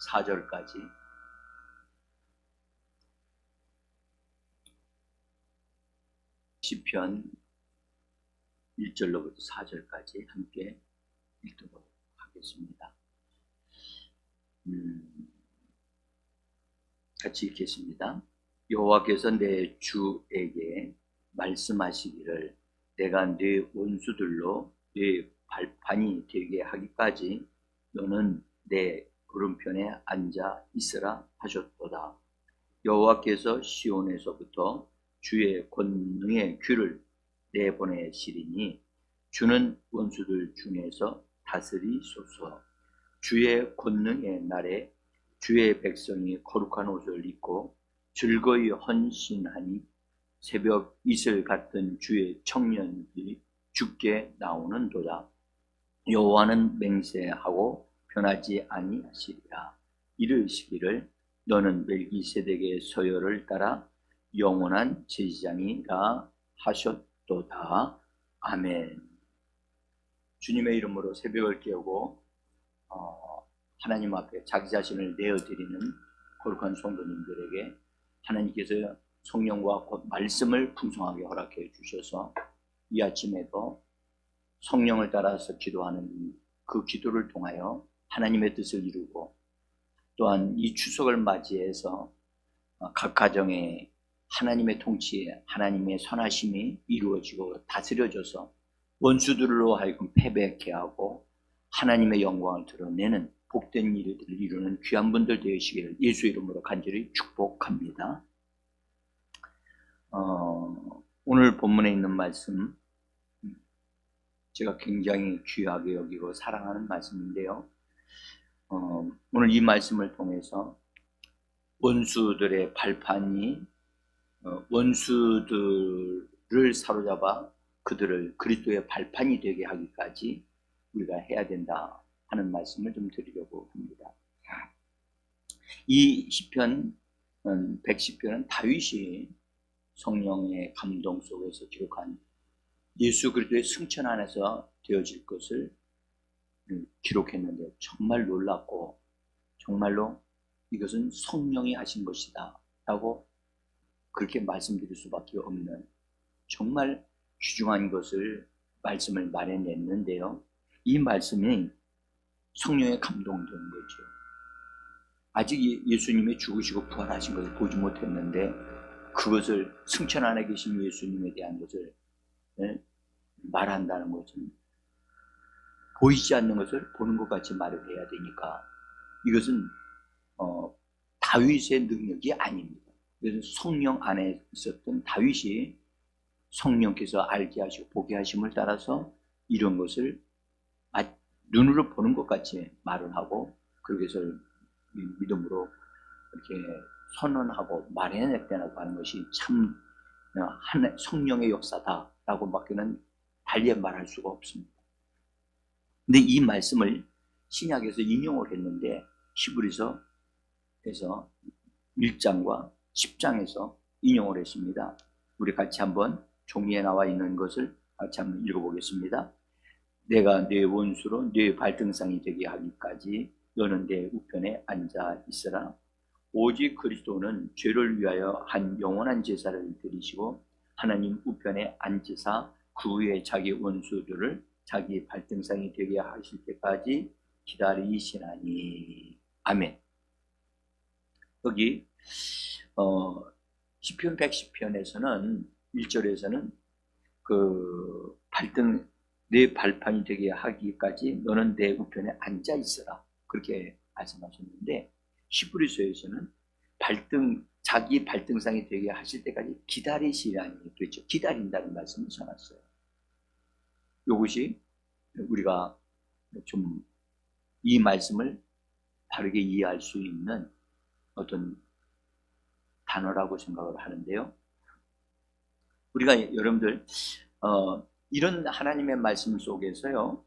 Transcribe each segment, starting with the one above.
4절까지 시편 1절로부터 4절까지 함께 읽도록 하겠습니다. 같이 읽겠습니다. 여호와께서 내 주에게 말씀하시기를 내가 네 원수들로 네 발판이 되게 하기까지 너는 내 오른편에 앉아 있으라 하셨도다. 여호와께서 시온에서부터 주의 권능의 귀를 내보내시리니 주는 원수들 중에서 다스리소서. 주의 권능의 날에 주의 백성이 거룩한 옷을 입고 즐거이 헌신하니 새벽 이슬 같은 주의 청년들이 주께 나오는도다. 여호와는 맹세하고 변하지 아니하시리라. 이르시기를 너는 멜기세덱의 서열을 따라 영원한 제사장이라 하셨도다. 아멘. 주님의 이름으로 새벽을 깨우고 하나님 앞에 자기 자신을 내어드리는 거룩한 성도님들에게 하나님께서 성령과 곧 말씀을 풍성하게 허락해 주셔서 이 아침에도 성령을 따라서 기도하는 그 기도를 통하여 하나님의 뜻을 이루고 또한 이 추석을 맞이해서 각 가정에 하나님의 통치에 하나님의 선하심이 이루어지고 다스려져서 원수들로 하여금 패배케 하고 하나님의 영광을 드러내는 복된 일들을 이루는 귀한 분들 되시기를 예수 이름으로 간절히 축복합니다. 오늘 본문에 있는 말씀 제가 굉장히 귀하게 여기고 사랑하는 말씀인데요. 오늘 이 말씀을 통해서 원수들의 발판이 원수들을 사로잡아 그들을 그리스도의 발판이 되게 하기까지 우리가 해야 된다 하는 말씀을 좀 드리려고 합니다. 이 시편 110편은 다윗이 성령의 감동 속에서 기록한 예수 그리스도의 승천 안에서 되어질 것을 기록했는데 정말 놀랍고 정말로 이것은 성령이 하신 것이다 라고 그렇게 말씀드릴 수밖에 없는 정말 귀중한 것을 말씀을 마련했는데요. 이 말씀이 성령의 감동된 거죠. 아직 예수님이 죽으시고 부활하신 것을 보지 못했는데 그것을 승천 안에 계신 예수님에 대한 것을 말한다는 것은 보이지 않는 것을 보는 것 같이 말을 해야 되니까 이것은 다윗의 능력이 아닙니다. 그래서 성령 안에 있었던 다윗이 성령께서 알게 하시고 보게 하심을 따라서 이런 것을 눈으로 보는 것 같이 말을 하고 그것을 믿음으로 이렇게 선언하고 말해냈다고 하는 것이 참 성령의 역사다라고 밖에는 달리 말할 수가 없습니다. 근데 이 말씀을 신약에서 인용을 했는데 히브리서에서 1장과 10장에서 인용을 했습니다. 우리 같이 한번 종이에 나와 있는 것을 같이 한번 읽어보겠습니다. 내가 네 원수로 네 발등상이 되게 하기까지 너는 내 우편에 앉아 있으라. 오직 그리스도는 죄를 위하여 한 영원한 제사를 드리시고 하나님 우편에 앉으사 그 후에 자기 원수들을 자기 발등상이 되게 하실 때까지 기다리시나니. 아멘. 여기 시편 110편에서는 1절에서는 그 내 발판이 되게 하기까지 너는 내 우편에 앉아 있어라 그렇게 말씀하셨는데 히브리서에서는 자기 발등상이 되게 하실 때까지 기다리시라니 그렇죠. 기다린다는 말씀을 전했어요. 이것이 우리가 좀 이 말씀을 바르게 이해할 수 있는 어떤 단어라고 생각을 하는데요. 우리가 여러분들 이런 하나님의 말씀 속에서요,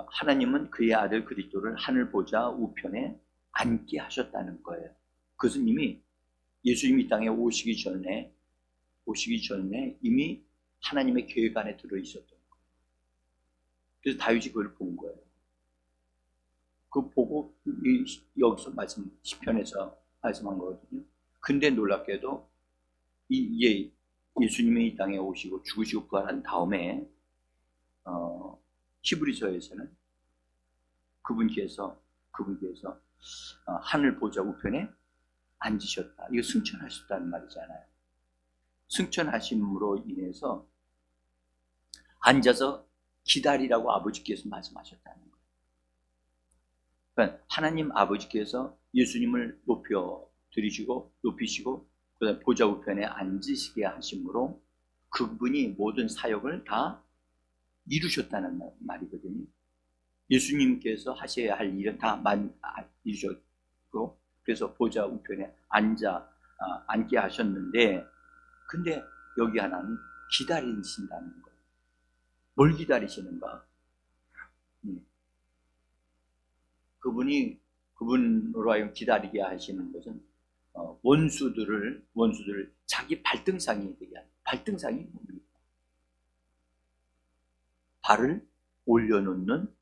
하나님은 그의 아들 그리스도를 하늘 보좌 우편에 앉게 하셨다는 거예요. 그것은 이미 예수님이 땅에 오시기 전에 이미 하나님의 계획 안에 들어 있었던 거예요. 그래서 다윗이 그걸 본 거예요. 그 보고 여기서 시편에서 말씀한 거거든요. 근데 놀랍게도 이제 예수님이 이 땅에 오시고 죽으시고 부활한 다음에 히브리서에서는 그분께서 하늘 보좌 우편에 앉으셨다. 이거 승천하셨다는 말이잖아요. 승천하심으로 인해서 앉아서 기다리라고 아버지께서 말씀하셨다는 거예요. 그러니까 하나님 아버지께서 예수님을 높이시고 그다음 보좌 우편에 앉으시게 하심으로 그분이 모든 사역을 다 이루셨다는 말이거든요. 예수님께서 하셔야 할 일은 다 이루셨고, 그래서 보좌 우편에 앉게 하셨는데, 근데 여기 하나는 기다리신다는 거예요. 뭘 기다리시는가? 그분으로 하여금 기다리게 하시는 것은 원수들을 자기 발등상이 되게 하는, 발등상이 뭡니까? 발을 올려놓는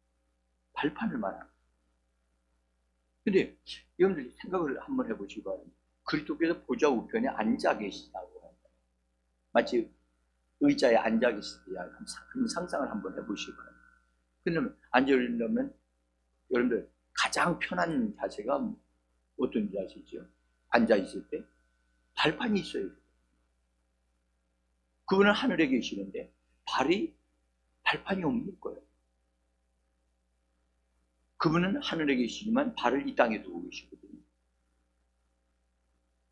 발판을 말하는. 근데 여러분들 생각을 한번 해보시기 바랍니다. 그리스도께서 보좌 우편에 앉아 계시다고 합니다. 마치 의자에 앉아 계시듯이 그런 상상을 한번 해보시기 바랍니다. 그러면 앉으려면 여러분들 가장 편한 자세가 어떤 자세죠? 앉아 있을 때 발판이 있어야 돼요. 그분은 하늘에 계시는데 발판이 없는 거예요. 그분은 하늘에 계시지만 발을 이 땅에 두고 계시거든요.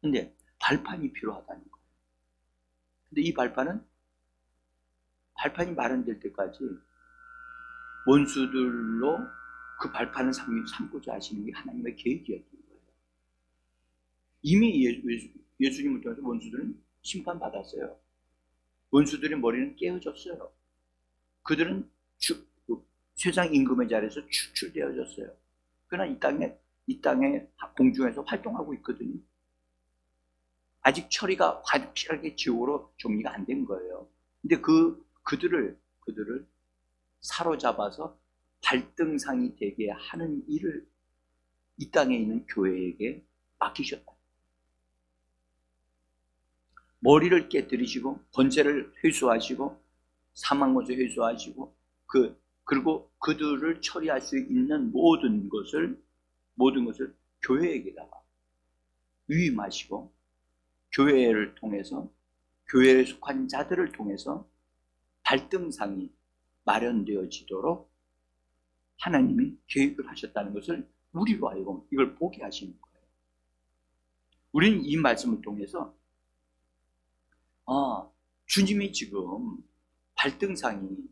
근데 발판이 필요하다는 거예요. 근데 이 발판이 마련될 때까지 원수들로 그 발판을 삼고자 하시는 게 하나님의 계획이었던 거예요. 이미 예수님을 통해서 원수들은 심판받았어요. 원수들의 머리는 깨어졌어요. 그들은 세상 임금의 자리에서 추출되어졌어요. 그러나 이 땅에 공중에서 활동하고 있거든요. 아직 처리가 확실하게 지옥으로 정리가 안 된 거예요. 근데 그들을 사로잡아서 발등상이 되게 하는 일을 이 땅에 있는 교회에게 맡기셨다. 머리를 깨뜨리시고 권세를 회수하시고 사망권세 회수하시고 그리고 그들을 처리할 수 있는 모든 것을 교회에게다가 위임하시고 교회를 통해서 교회에 속한 자들을 통해서 발등상이 마련되어지도록 하나님이 계획을 하셨다는 것을 우리로 하여금 이걸 보게 하시는 거예요. 우리는 이 말씀을 통해서 주님이 지금 발등상이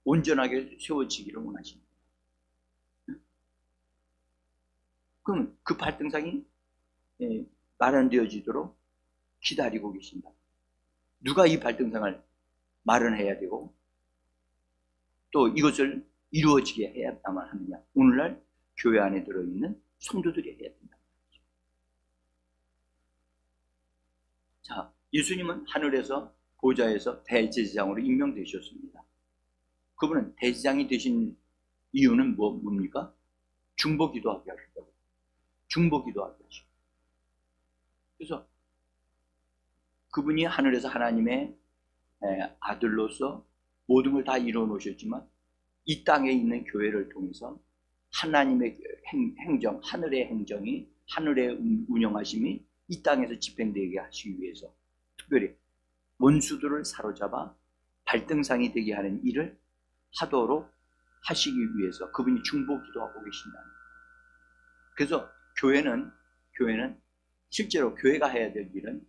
온전하게 세워지기를 원하십니다. 그럼 그 발등상이 마련되어지도록 기다리고 계신다. 누가 이 발등상을 마련해야 되고 또 이것을 이루어지게 해야만 하느냐? 오늘날 교회 안에 들어있는 성도들이 해야 된다. 자, 예수님은 하늘에서 보좌에서 대제사장으로 임명되셨습니다. 그분은 대제사장이 되신 이유는 뭡니까? 중보기도하게 하셨다고. 중보기도하게 하시고. 그래서 그분이 하늘에서 하나님의 아들로서 모든 걸 다 이루어 놓으셨지만 이 땅에 있는 교회를 통해서 하나님의 행정, 하늘의 행정이, 하늘의 운영하심이 이 땅에서 집행되게 하시기 위해서 특별히 원수들을 사로잡아 발등상이 되게 하는 일을 하도록 하시기 위해서 그분이 중보기도하고 계신다. 그래서 교회는 실제로 교회가 해야 될 일은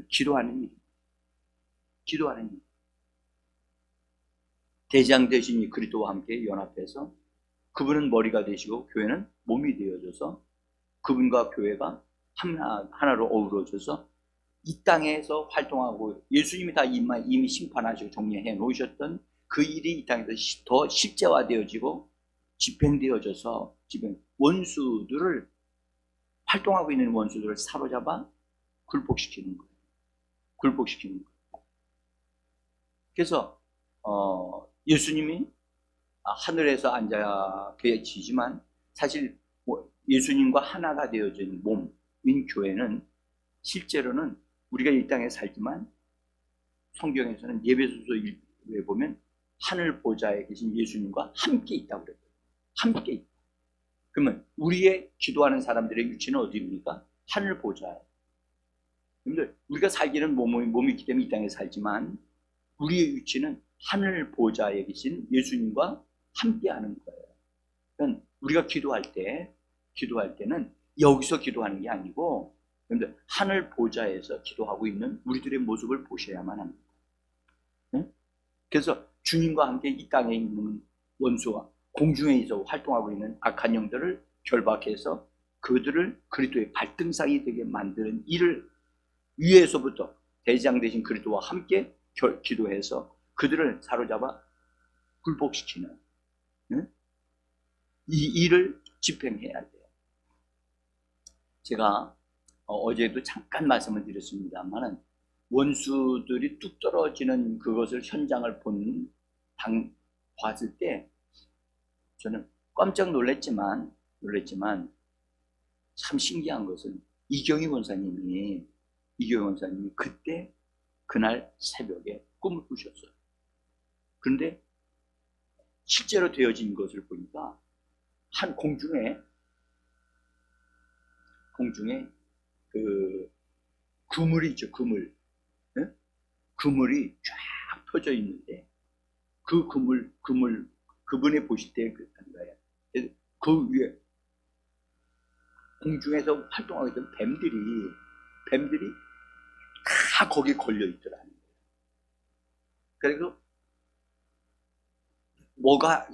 기도하는 일입니다. 기도하는 일. 대장 되신 이 그리스도와 함께 연합해서 그분은 머리가 되시고 교회는 몸이 되어져서 그분과 교회가 하나로 어우러져서 이 땅에서 활동하고 예수님이 다 이미 심판하시고 정리해 놓으셨던 그 일이 이 땅에서 더 실제화되어지고 집행되어져서 원수들을 활동하고 있는 원수들을 사로잡아 굴복시키는 거예요. 굴복시키는 거예요. 그래서 예수님이 하늘에서 앉아 계시지만 사실 예수님과 하나가 되어진 몸인 교회는 실제로는 우리가 이 땅에 살지만 성경에서는 예배소서 1에 보면 하늘 보좌에 계신 예수님과 함께 있다고 그래요. 함께 있다. 그러면 우리의 기도하는 사람들의 위치는 어디입니까? 하늘 보좌에. 여러분들, 우리가 살기는 몸이 있기 때문에 이 땅에 살지만 우리의 위치는 하늘 보좌에 계신 예수님과 함께 하는 거예요. 그러니까 우리가 기도할 때는 여기서 기도하는 게 아니고 여러분들, 하늘 보좌에서 기도하고 있는 우리들의 모습을 보셔야만 합니다. 네? 그래서 주님과 함께 이 땅에 있는 원수와 공중에 있어 활동하고 있는 악한 영들을 결박해서 그들을 그리스도의 발등상이 되게 만드는 일을 위에서부터 대장 되신 그리스도와 함께 기도해서 그들을 사로잡아 굴복시키는 이 일을 집행해야 돼요. 제가 어제도 잠깐 말씀을 드렸습니다만은 원수들이 뚝 떨어지는 그것을 현장을 봤을 때 저는 깜짝 놀랐지만 참 신기한 것은 이경희 원사님이 그때 그날 새벽에 꿈을 꾸셨어요. 그런데 실제로 되어진 것을 보니까 한 공중에 그 그물이 있죠. 그물이 쫙 펴져 있는데 그 그분이 보실 때 그런 거예요. 그 위에 공중에서 활동하고 있던 뱀들이 다 거기에 걸려 있더라는 거예요. 그래서 뭐가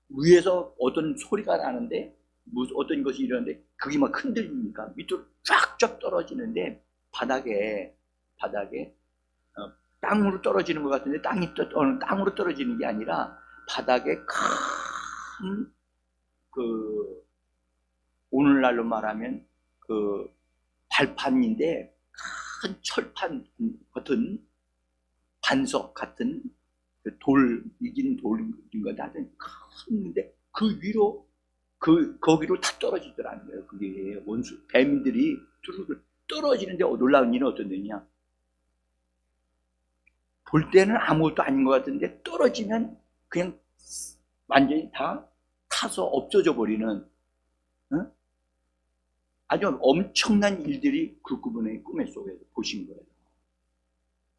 위에서 어떤 소리가 나는데 무슨 어떤 것이 이러는데 그게 막 흔들리니까 밑으로 쫙쫙 떨어지는데 바닥에 땅으로 떨어지는 것 같은데 땅으로 떨어지는 게 아니라 바닥에 큰 오늘날로 말하면 그 발판인데 큰 철판 같은 반석 같은 이긴 돌인 것 같은 큰데 그 위로 거기로 다 떨어지더라는 거예요. 그게 뱀들이 떨어지는데 놀라운 일은 어떤 데냐? 볼 때는 아무것도 아닌 것 같은데 떨어지면 그냥 완전히 다 타서 없어져 버리는 아주 엄청난 일들이 그분의 꿈의 속에서 보신 거예요.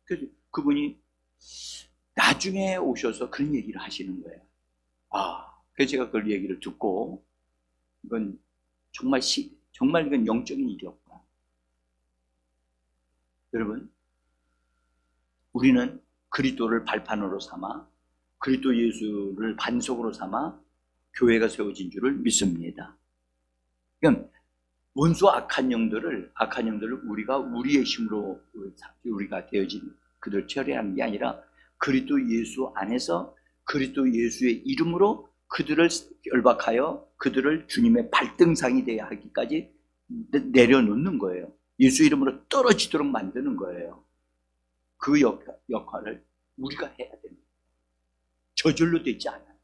그래서 그분이 나중에 오셔서 그런 얘기를 하시는 거예요. 그래서 제가 그 얘기를 듣고 이건 정말 이건 영적인 일이었구나. 여러분, 우리는 그리스도를 발판으로 삼아 그리스도 예수를 반석으로 삼아 교회가 세워진 줄을 믿습니다. 그러니까 원수 악한 영들을 우리가 우리의 힘으로 우리가 되어진 그들 처리하는 게 아니라 그리스도 예수 안에서 그리스도 예수의 이름으로 그들을 결박하여 그들을 주님의 발등상이 되어야 하기까지 내려놓는 거예요. 예수 이름으로 떨어지도록 만드는 거예요. 그 역할을 우리가 해야 됩니다. 저절로 되지 않아요.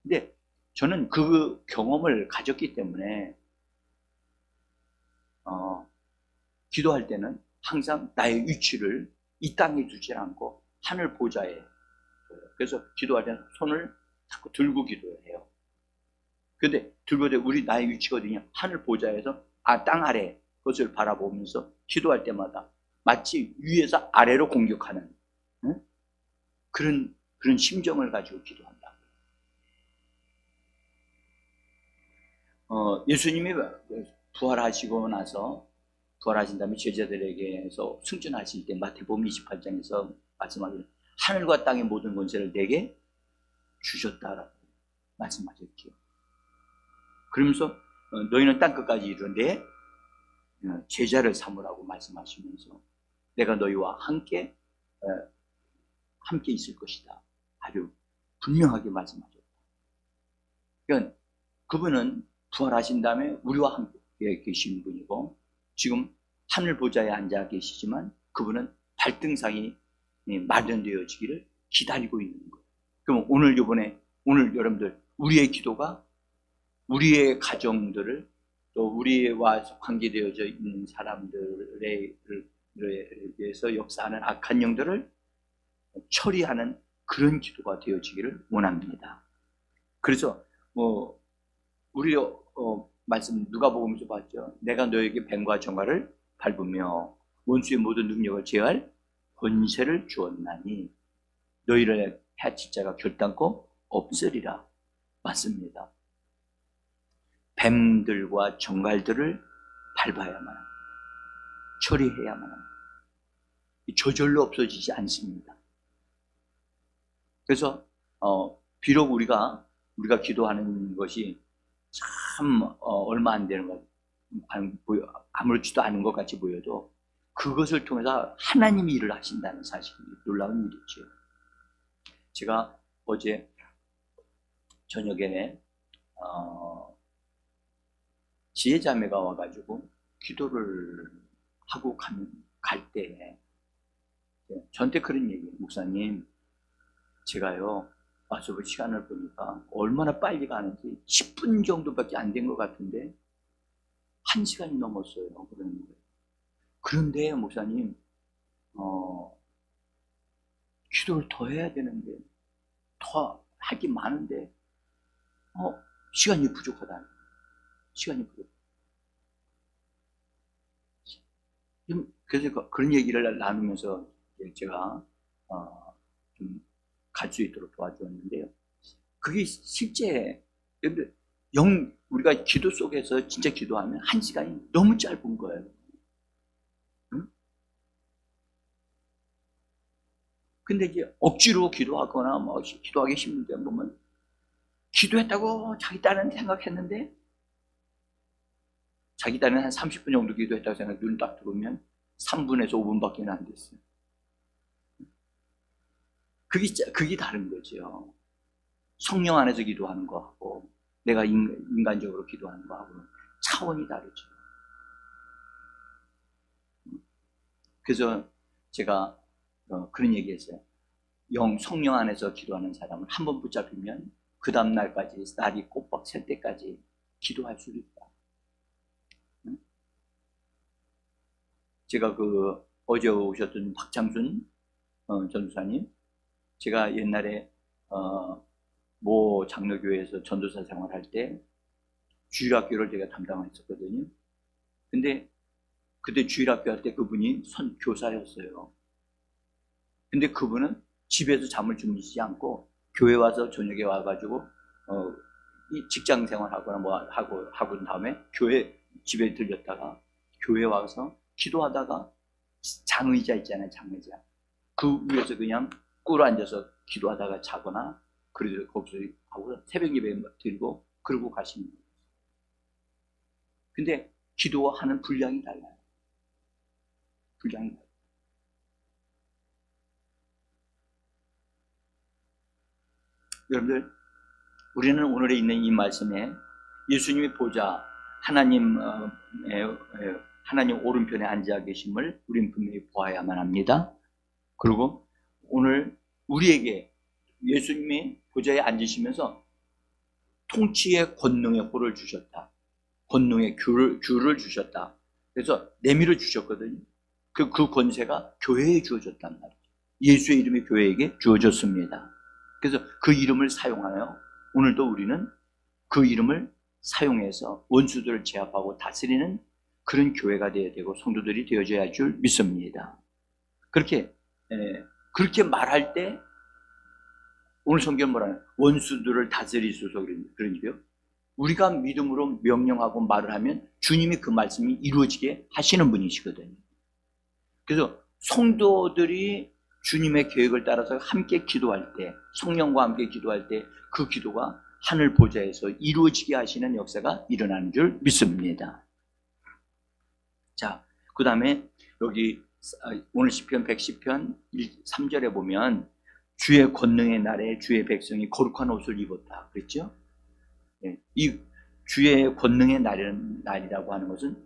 근데 저는 그 경험을 가졌기 때문에 기도할 때는 항상 나의 위치를 이 땅에 두지 않고 하늘 보좌에 둬요. 그래서 기도할 때는 손을 자꾸 들고 기도해요. 근데 들고 우리 나의 위치가 어디냐? 하늘 보좌에서 땅 아래 그것을 바라보면서 기도할 때마다 마치 위에서 아래로 공격하는 그런 심정을 가지고 기도한다. 예수님이 부활하신 다음에 제자들에게서 승천하실 때 마태복음 28장에서 말씀하기를 하늘과 땅의 모든 권세를 내게 주셨다라고 말씀하셨죠. 그러면서 너희는 땅끝까지 이르는데 제자를 삼으라고 말씀하시면서 내가 너희와 함께 있을 것이다. 아주 분명하게 말씀하셨다. 그러니까 그분은 부활하신 다음에 우리와 함께 계신 분이고 지금 하늘 보좌에 앉아 계시지만 그분은 발등상이 마련되어지기를 기다리고 있는 거예요. 그럼 오늘 여러분들, 우리의 기도가 우리의 가정들을, 또 우리와 관계되어져 있는 사람들에 대해서 역사하는 악한 영들을 처리하는 그런 기도가 되어지기를 원합니다. 그래서 우리 말씀 누가복음에서 봤죠. 내가 너에게 뱀과 정갈을 밟으며 원수의 모든 능력을 제할 권세를 주었나니 너희를 해칠 자가 결단코 없으리라. 맞습니다. 뱀들과 정갈들을 밟아야만 합니다. 처리해야만 합니다. 저절로 없어지지 않습니다. 그래서 비록 우리가 기도하는 것이 참 얼마 안 되는 것, 아무렇지도 않은 것 같이 보여도 그것을 통해서 하나님이 일을 하신다는 사실이 놀라운 일이죠. 제가 어제 저녁에 지혜자매가 와가지고 기도를 하고 갈 때 저한테 그런 얘기예요. 목사님, 제가요 와서 시간을 보니까 얼마나 빨리 가는지 10분 정도밖에 안 된 것 같은데 1시간이 넘었어요. 그러는 거예요. 그런데 목사님, 기도를 더 해야 되는데, 더 할 게 많은데 시간이 부족하다. 시간이 부족. 그래서 그런 얘기를 나누면서 제가 좀 갈 수 있도록 도와주었는데요. 그게 실제 우리가 기도 속에서 진짜 기도하면 1시간이 너무 짧은 거예요. 응? 근데 이제 억지로 기도하거나 기도하기 힘든데 보면 기도했다고 자기 딴은 생각했는데 자기 딴은 한 30분 정도 기도했다고 생각, 눈 딱 들어오면 3분에서 5분밖에 안 됐어요. 그게 다른 거죠. 성령 안에서 기도하는 거하고 내가 인간적으로 기도하는 거하고는 차원이 다르죠. 그래서 제가 그런 얘기했어요. 성령 안에서 기도하는 사람을 한 번 붙잡히면 그 다음 날까지, 날이 꼬박 셀 때까지 기도할 수 있다. 제가 어제 오셨던 박창순 전도사님, 제가 옛날에 모 장로교회에서 전도사 생활할 때 주일학교를 제가 담당했었거든요. 근데 그때 주일학교 할 때 그분이 교사였어요. 근데 그분은 집에서 잠을 주무시지 않고 교회 와서 저녁에 와가지고 이 직장 생활하거나 하고 난 다음에 집에 들렸다가 교회 와서 기도하다가 장의자 있잖아요. 장의자. 그 위에서 그냥 꿇어 앉아서 기도하다가 자거나 그래서 거기서 하고 새벽 예배 드리고 그러고 가시는 거예요. 근데 기도하는 분량이 달라요. 분량이 달라요. 여러분들, 우리는 오늘에 있는 이 말씀에 예수님의 보좌, 하나님 오른편에 앉아 계심을 우리는 분명히 보아야만 합니다. 그리고 오늘 우리에게 예수님이 보좌에 앉으시면서 통치의 권능의 호를 주셨다. 권능의 귤을 주셨다. 그래서 내밀어 주셨거든요. 그 권세가 교회에 주어졌단 말이에요. 예수의 이름이 교회에게 주어졌습니다. 그래서 그 이름을 사용하여 오늘도 우리는 그 이름을 사용해서 원수들을 제압하고 다스리는 그런 교회가 되어야 되고 성도들이 되어져야 할 줄 믿습니다. 그렇게 말할 때 오늘 성경 뭐라는 원수들을 다스리소서 그러니까요. 우리가 믿음으로 명령하고 말을 하면 주님이 그 말씀이 이루어지게 하시는 분이시거든요. 그래서 성도들이 주님의 계획을 따라서 함께 기도할 때, 성령과 함께 기도할 때 그 기도가 하늘 보좌에서 이루어지게 하시는 역사가 일어나는 줄 믿습니다. 자, 그 다음에 여기 오늘 시편 110편 3절에 보면 주의 권능의 날에 주의 백성이 거룩한 옷을 입었다 그랬죠? 네, 이 주의 권능의 날이라고 하는 것은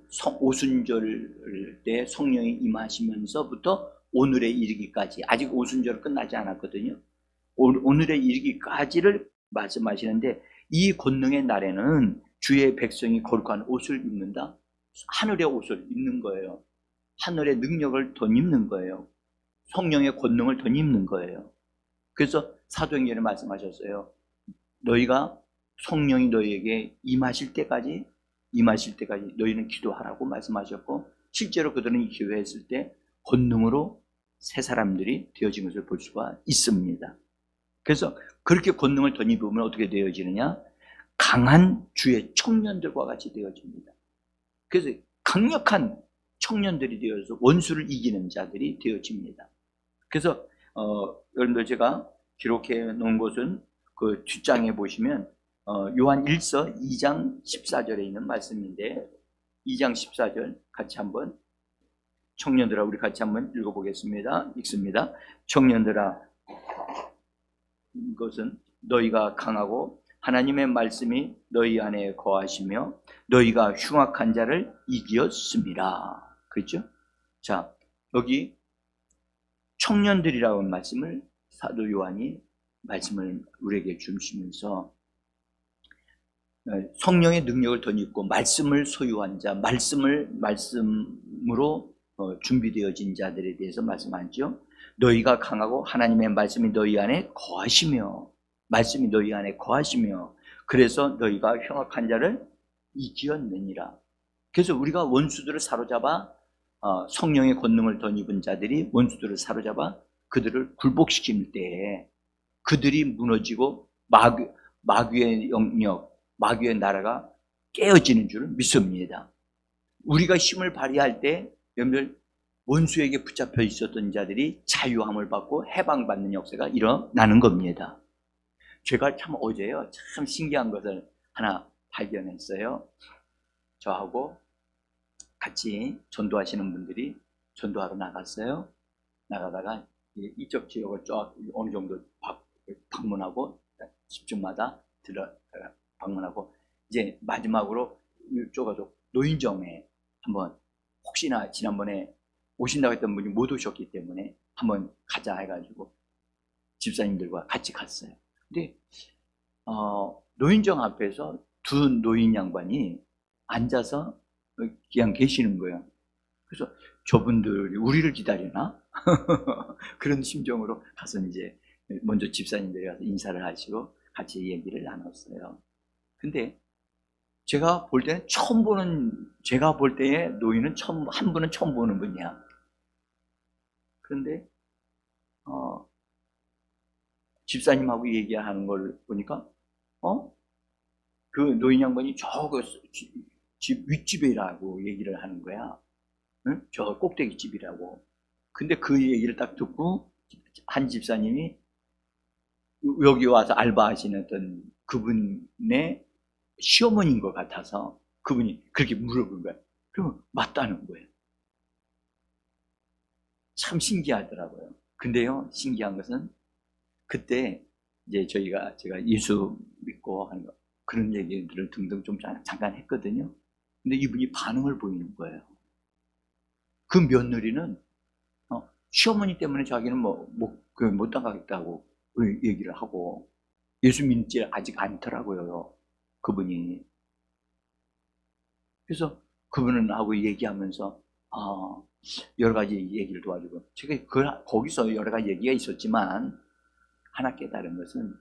오순절 때 성령이 임하시면서부터 오늘에 이르기까지, 아직 오순절은 끝나지 않았거든요. 오늘에 이르기까지를 말씀하시는데, 이 권능의 날에는 주의 백성이 거룩한 옷을 입는다. 하늘의 옷을 입는 거예요. 하늘의 능력을 덧입는 거예요. 성령의 권능을 덧입는 거예요. 그래서 사도행전에 말씀하셨어요. 너희가 성령이 너희에게 임하실 때까지 너희는 기도하라고 말씀하셨고, 실제로 그들은 이 기도했을 때 권능으로 새 사람들이 되어진 것을 볼 수가 있습니다. 그래서 그렇게 권능을 덧입으면 어떻게 되어지느냐? 강한 주의 청년들과 같이 되어집니다. 그래서 강력한 청년들이 되어서 원수를 이기는 자들이 되어집니다. 그래서 여러분들 제가 기록해 놓은 것은 그 뒷장에 보시면 요한 1서 2장 14절에 있는 말씀인데, 2장 14절 같이 한번, 청년들아 우리 같이 한번 읽어보겠습니다. 읽습니다. 청년들아, 이것은 너희가 강하고 하나님의 말씀이 너희 안에 거하시며 너희가 흉악한 자를 이기었습니다. 그렇죠? 자, 여기 청년들이라는 말씀을 사도 요한이 말씀을 우리에게 주시면서 성령의 능력을 덧입고 말씀을 소유한 자, 말씀으로 준비되어진 자들에 대해서 말씀하죠. 너희가 강하고 하나님의 말씀이 너희 안에 거하시며, 말씀이 너희 안에 거하시며, 그래서 너희가 흉악한 자를 이기었느니라. 그래서 우리가 원수들을 사로잡아, 성령의 권능을 덧입은 자들이 원수들을 사로잡아 그들을 굴복시킬 때 그들이 무너지고 마귀의 영역, 마귀의 나라가 깨어지는 줄을 믿습니다. 우리가 힘을 발휘할 때 여러분들, 원수에게 붙잡혀 있었던 자들이 자유함을 받고 해방받는 역사가 일어나는 겁니다. 제가 참 어제요, 참 신기한 것을 하나 발견했어요. 저하고 같이 전도하시는 분들이 전도하러 나갔어요. 나가다가 이쪽 지역을 쫙 어느 정도 방문하고 10주마다 방문하고, 이제 마지막으로 이쪽으로 노인정에 한번, 혹시나 지난번에 오신다고 했던 분이 못 오셨기 때문에 한번 가자 해가지고 집사님들과 같이 갔어요. 근데 노인정 앞에서 두 노인 양반이 앉아서 그냥 계시는 거예요. 그래서 저분들이 우리를 기다리나? 그런 심정으로 가서 이제 먼저 집사님들이 가서 인사를 하시고 같이 얘기를 나눴어요. 근데 제가 볼 때는 제가 볼 때의 노인은 한 분은 처음 보는 분이야. 그런데 집사님하고 얘기하는 걸 보니까 그 노인 양반이 집 윗집이라고 얘기를 하는 거야. 응? 저 꼭대기 집이라고. 근데 그 얘기를 딱 듣고 한 집사님이 여기 와서 알바하시는 어떤 그분의 시어머니인 것 같아서 그분이 그렇게 물어본 거야. 그러면 맞다는 거예요. 참 신기하더라고요. 근데요, 신기한 것은 그때 이제 제가 예수 믿고 하는 거, 그런 얘기들을 등등 좀 잠깐 했거든요. 근데 이분이 반응을 보이는 거예요. 그 며느리는 시어머니 때문에 자기는 못 나가겠다고 얘기를 하고, 예수 믿지 아직 않더라고요, 그분이. 그래서 그분은 하고 얘기하면서 여러 가지 얘기를 도와주고, 제가 거기서 여러 가지 얘기가 있었지만 하나 깨달은 것은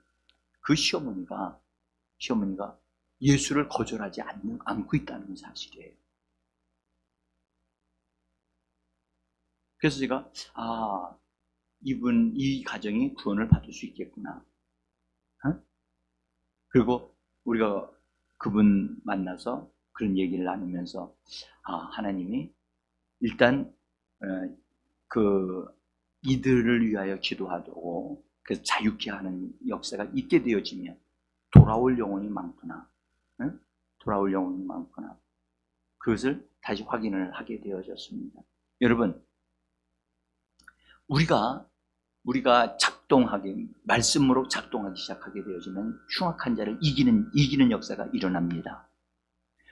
그 시어머니가 예수를 거절하지 않고 있다는 사실이에요. 그래서 제가 이 가정이 구원을 받을 수 있겠구나. 그리고 우리가 그분 만나서 그런 얘기를 나누면서 하나님이 일단 이들을 위하여 기도하고 그래서 자유케 하는 역사가 있게 되어지면 돌아올 영혼이 많구나. 돌아올 영혼이 많구나. 그것을 다시 확인을 하게 되어졌습니다. 여러분, 우리가 말씀으로 작동하기 시작하게 되어지면 흉악한 자를 이기는 역사가 일어납니다.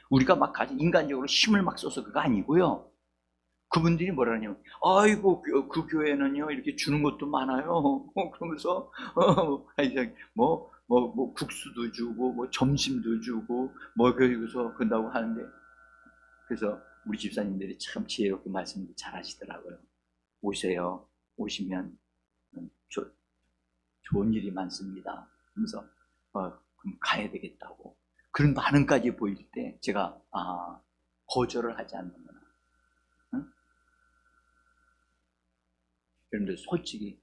우리가 인간적으로 힘을 막 써서 그거 아니고요. 그분들이 뭐라냐면, 아이고, 그 교회는요, 이렇게 주는 것도 많아요. 그러면서, 뭐, 국수도 주고, 뭐, 점심도 주고, 뭐, 그러고서 그런다고 하는데, 그래서 우리 집사님들이 참 지혜롭게 말씀을 잘 하시더라고요. 오세요. 오시면, 좋은 일이 많습니다. 그래서, 그럼 가야 되겠다고. 그런 반응까지 보일 때, 제가, 거절을 하지 않는구나. 응? 그런데 솔직히,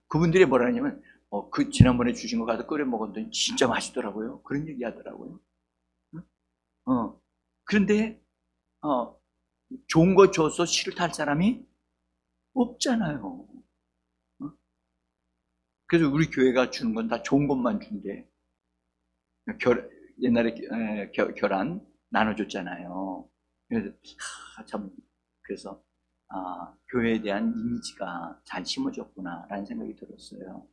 그분들이 뭐라 하냐면, 지난번에 주신 거 가서 끓여 먹었더니 진짜 맛있더라고요. 그런 얘기 하더라고요. 응? 그런데, 좋은 거 줘서 싫다 할 사람이 없잖아요. 그래서 우리 교회가 주는 건 다 좋은 것만 준대. 옛날에 결혼 나눠줬잖아요. 그래서, 참, 그래서, 교회에 대한 이미지가 잘 심어졌구나라는 생각이 들었어요.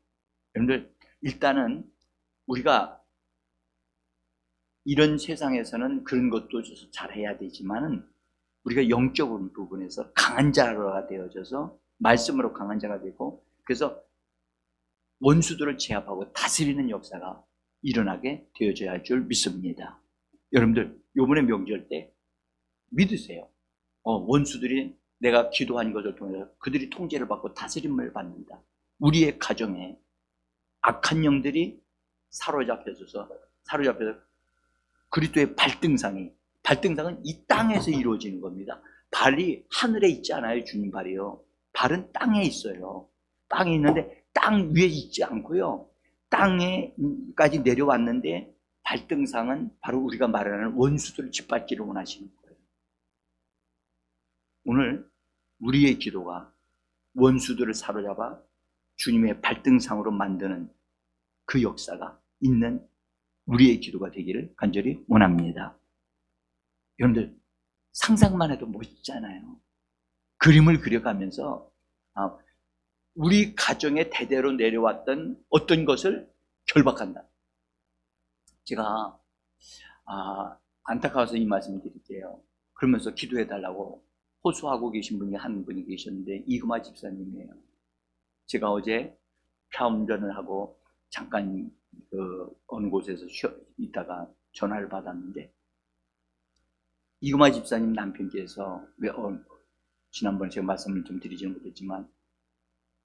여러분들, 일단은 우리가 이런 세상에서는 그런 것도 잘해야 되지만은 우리가 영적인 부분에서 강한 자가 되어져서 말씀으로 강한 자가 되고, 그래서 원수들을 제압하고 다스리는 역사가 일어나게 되어져야 할 줄 믿습니다. 여러분들, 요번에 명절 때 믿으세요. 원수들이 내가 기도한 것을 통해서 그들이 통제를 받고 다스림을 받는다. 우리의 가정에 악한 영들이 사로잡혀서 그리스도의 발등상은 이 땅에서 이루어지는 겁니다. 발이 하늘에 있지 않아요. 주님 발이요. 발은 땅에 있어요. 땅에 있는데 땅 위에 있지 않고요. 땅에까지 내려왔는데 발등상은 바로 우리가 말하는 원수들을 짓밟기를 원하시는 거예요. 오늘 우리의 기도가 원수들을 사로잡아 주님의 발등상으로 만드는 그 역사가 있는 우리의 기도가 되기를 간절히 원합니다. 여러분들, 상상만 해도 멋있잖아요. 그림을 그려가면서 우리 가정에 대대로 내려왔던 어떤 것을 결박한다. 제가 안타까워서 이 말씀을 드릴게요. 그러면서 기도해달라고 호소하고 계신 분이 한 분이 계셨는데, 이금아 집사님이에요. 제가 어제 폐암전을 하고 잠깐 어느 곳에서 있다가 전화를 받았는데, 이금아 집사님 남편께서 지난번에 제가 말씀을 좀 드리지는 못했지만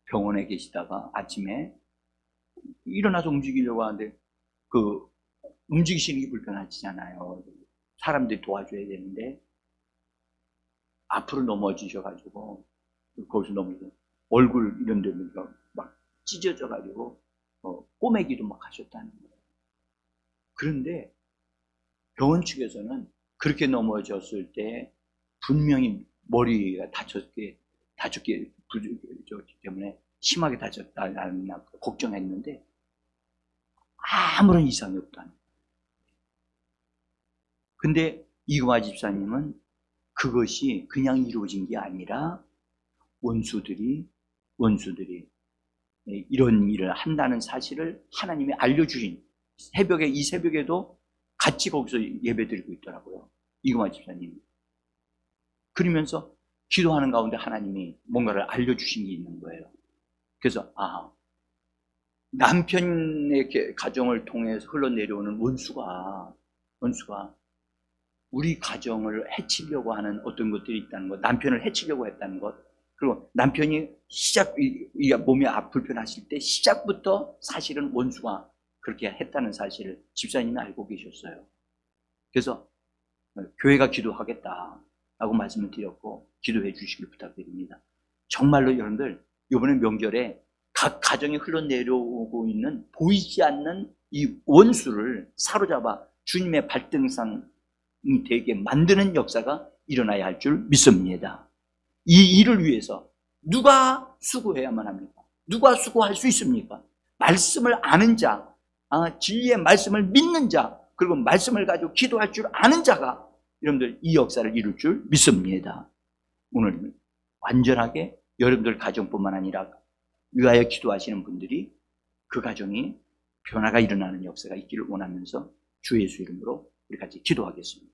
병원에 계시다가 아침에 일어나서 움직이려고 하는데 움직이시는 게 불편하시잖아요. 사람들이 도와줘야 되는데 앞으로 넘어지셔가지고 거기서 넘어져 얼굴 이런 데 막 찢어져가지고 꼬매기도 막 하셨다는 거예요. 그런데 병원 측에서는 그렇게 넘어졌을 때 분명히 머리가 다쳤기 때문에 심하게 다쳤다는 걱정했는데 아무런 이상이 없다는 거예요. 근데 이금아 집사님은 그것이 그냥 이루어진 게 아니라 원수들이 이런 일을 한다는 사실을 하나님이 알려주신 이 새벽에도 같이 거기서 예배드리고 있더라고요. 이금아 집사님이. 그러면서 기도하는 가운데 하나님이 뭔가를 알려주신 게 있는 거예요. 그래서 남편의 가정을 통해서 흘러내려오는 원수가 우리 가정을 해치려고 하는 어떤 것들이 있다는 것, 남편을 해치려고 했다는 것, 그리고 남편이 몸이 불편하실 때 시작부터 사실은 원수가 그렇게 했다는 사실을 집사님이 알고 계셨어요. 그래서 교회가 기도하겠다라고 말씀을 드렸고 기도해 주시길 부탁드립니다. 정말로 여러분들 이번에 명절에 각 가정에 흘러내려오고 있는 보이지 않는 이 원수를 사로잡아 주님의 발등상이 되게 만드는 역사가 일어나야 할 줄 믿습니다. 이 일을 위해서 누가 수고해야만 합니까? 누가 수고할 수 있습니까? 말씀을 아는 자, 진리의 말씀을 믿는 자, 그리고 말씀을 가지고 기도할 줄 아는 자가 여러분들 이 역사를 이룰 줄 믿습니다. 오늘 완전하게 여러분들 가정뿐만 아니라 위하여 기도하시는 분들이 그 가정이 변화가 일어나는 역사가 있기를 원하면서 주 예수 이름으로 우리 같이 기도하겠습니다.